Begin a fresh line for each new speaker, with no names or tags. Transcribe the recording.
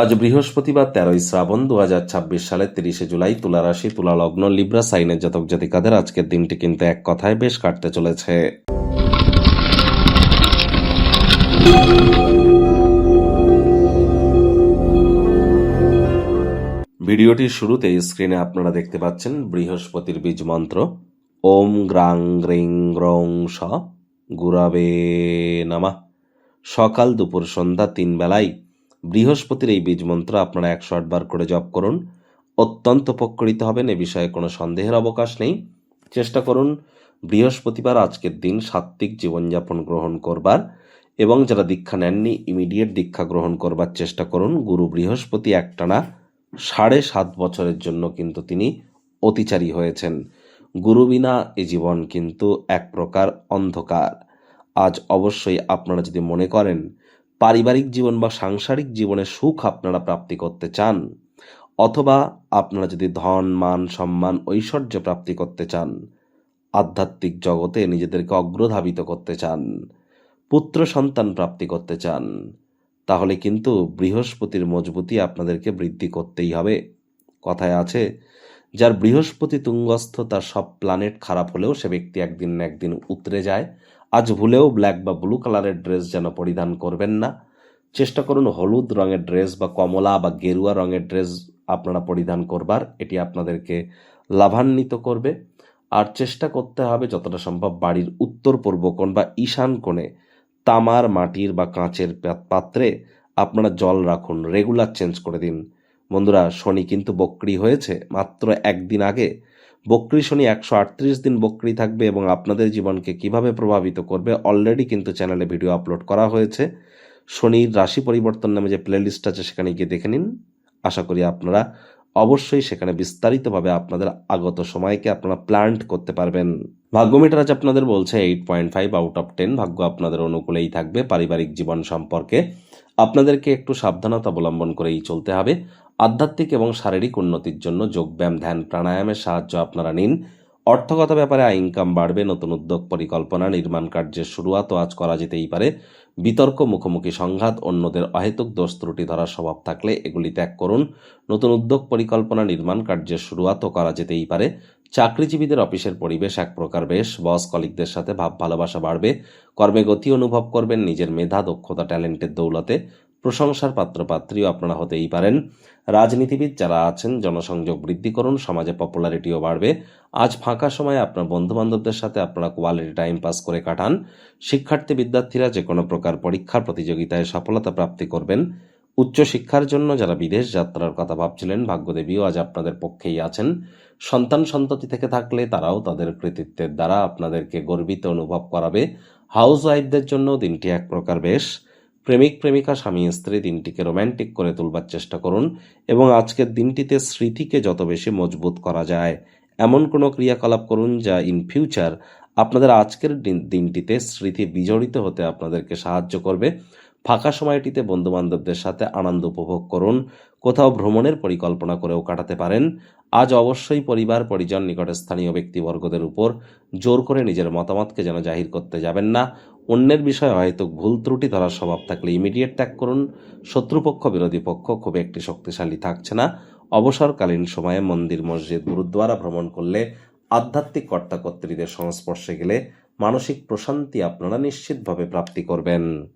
আজ বৃহস্পতিবার 13ই শ্রাবণ 2026 সালের 30শে জুলাই, তুলা রাশি, তুলা লগ্ন, লিব্রা সাইনের জাতক জাতিকাদের আজকের দিনটি কিন্তু এক কথায় বেশ কাটতে চলেছে। ভিডিওটির শুরুতে স্ক্রিনে আপনারা দেখতে পাচ্ছেন বৃহস্পতির বীজ মন্ত্র ওম গ্রাং গ্রিং গ্রং স গুরাবে নমঃ। সকাল দুপুর সন্ধ্যা 3 বেলায় বৃহস্পতির এই বীজ মন্ত্র আপনারা 108 বার করে জপ করুন। অত্যন্ত উপকৃত হবেন, এ বিষয়ে কোনো সন্দেহের অবকাশ নেই। চেষ্টা করুন বৃহস্পতিবার আজকের দিন সাত্ত্বিক জীবনযাপন গ্রহণ করবার, এবং যারা দীক্ষা নেননি ইমিডিয়েট দীক্ষা গ্রহণ করবার চেষ্টা করুন। গুরু বৃহস্পতি একটানা 7.5 বছরের জন্য কিন্তু তিনি অতিচারী হয়েছেন। গুরু বিনা এ জীবন কিন্তু এক প্রকার অন্ধকার। আজ অবশ্যই আপনারা যদি মনে করেন পারিবারিক জীবন বা সাংসারিক জীবনে সুখ আপনারা প্রাপ্তি করতে চান, অথবা আপনারা যদি ধন মান সম্মান ঐশ্বর্য প্রাপ্তি করতে চান, আধ্যাত্মিক জগতে নিজেদেরকে অগ্রধাবিত করতে চান, পুত্র সন্তান প্রাপ্তি করতে চান, তাহলে কিন্তু বৃহস্পতির মজবুতি আপনাদেরকে বৃদ্ধি করতেই হবে। কথায় আছে, যার বৃহস্পতি তুঙ্গস্থ তার সব প্ল্যানেট খারাপ হলেও সে ব্যক্তি একদিন না একদিন উতরে যায়। আজ ভুলেও ব্ল্যাক বা ব্লু কালারের ড্রেস যেন পরিধান করবেন না। চেষ্টা করুন হলুদ রঙের ড্রেস বা কমলা বা গেরুয়া রঙের ড্রেস আপনারা পরিধান করবার, এটি আপনাদেরকে লাভান্বিত করবে। আর চেষ্টা করতে হবে যতটা সম্ভব বাড়ির উত্তর পূর্ব কোণ বা ঈশান কোণে তামার, মাটির বা কাঁচের পাত্রে আপনারা জল রাখুন, রেগুলার চেঞ্জ করে দিন। বন্ধুরা, শনি কিন্তু বক্রী হয়েছে মাত্র একদিন আগে। বক্রী শনি 138 দিন বক্রী থাকবে, এবং আপনাদের জীবনকে কিভাবে প্রভাবিত করবে অলরেডি কিন্তু চ্যানেলে ভিডিও আপলোড করা হয়েছে। শনির রাশি পরিবর্তন নামে যে প্লেলিস্ট আছে সেখানে গিয়ে দেখে নিন। আশা করি আপনারা অবশ্যই সেখানে বিস্তারিতভাবে আপনাদের আগত সময়কে আপনারা প্ল্যান্ট করতে পারবেন। ভাগ্যমিটার আজ আপনাদের বলছে 8.5 আউট অফ 10। ভাগ্য আপনাদের অনুকূলেই থাকবে। পারিবারিক জীবন সম্পর্কে আপনাদেরকে একটু সাবধানতা অবলম্বন করেই চলতে হবে। আধ্যাত্মিক এবং শারীরিক উন্নতির জন্য যোগব্যায়াম, ধ্যান, প্রাণায়ামের সাহায্য আপনারা নিন। অর্থগত ব্যাপারে ইনকাম বাড়বে। নতুন উদ্যোগ, পরিকল্পনা, নির্মাণ কার্যের শুরুয়াতও আজ করা যেতেই পারে। বিতর্ক, মুখোমুখি সংঘাত, অন্যদের অহেতুক দোষ ত্রুটি ধরার স্বভাব থাকলে এগুলি ত্যাগ করুন। নতুন উদ্যোগ, পরিকল্পনা, নির্মাণ কার্যের শুরুয়াতও করা যেতেই পারে। চাকরিজীবীদের অফিসের পরিবেশ এক প্রকার বেশ। বস কলিগদের সাথে ভাব ভালোবাসা বাড়বে। কর্মে গতি অনুভব করবেন। নিজের মেধা, দক্ষতা, ট্যালেন্টের দৌলতে প্রশংসার পাত্রপাত্রীও আপনারা হতেই পারেন। রাজনীতিবিদ যারা আছেন জনসংযোগ বৃদ্ধি করুন, সমাজে পপুলারিটিও বাড়বে। আজ ফাঁকা সময়ে আপনার বন্ধুবান্ধবদের সাথে আপনারা কোয়ালিটি টাইম পাস করে কাটান। শিক্ষার্থী বিদ্যার্থীরা যে কোনো প্রকার পরীক্ষার প্রতিযোগিতায় সফলতা প্রাপ্তি করবেন। উচ্চশিক্ষার জন্য যারা বিদেশ যাত্রার কথা ভাবছিলেন, ভাগ্যদেবীও আজ আপনাদের পক্ষেই আছেন। সন্তান সন্ততি থেকে থাকলে তারাও তাদের কৃতিত্বের দ্বারা আপনাদেরকে গর্বিত অনুভব করাবে। হাউস ওয়াইফদের জন্য দিনটি এক প্রকার বেশ। প্রেমিক প্রেমিকা, স্বামী স্ত্রী দিনটিকে রোম্যান্টিক করে তুলবার চেষ্টা করুন, এবং আজকের দিনটিতে স্মৃতিকে যত বেশি মজবুত করা যায় এমন কোনো ক্রিয়াকলাপ করুন যা ইন ফিউচার আপনাদের আজকের দিনটিতে স্মৃতি বিজড়িত হতে আপনাদেরকে সাহায্য করবে। ফাঁকা সময়টিতে বন্ধুবান্ধবদের সাথে আনন্দ উপভোগ করুন। কোথাও ভ্রমণের পরিকল্পনা করেও কাটাতে পারেন। আজ অবশ্যই পরিবার পরিজন, নিকটের স্থানীয় ব্যক্তিবর্গদের উপর জোর করে নিজের মতামতকে যেন জাহির করতে যাবেন না। অন্যের বিষয়ে হয়তো ভুল ত্রুটি ধরার স্বভাব থাকলে ইমিডিয়েট ত্যাগ করুন। শত্রুপক্ষ, বিরোধী পক্ষ খুব একটি শক্তিশালী থাকছে না। অবসরকালীন সময়ে মন্দির, মসজিদ, গুরুদ্বারা ভ্রমণ করলে, আধ্যাত্মিক কর্তাকর্ত্রীদের সংস্পর্শে গেলে মানসিক প্রশান্তি আপনারা নিশ্চিতভাবে প্রাপ্তি করবেন।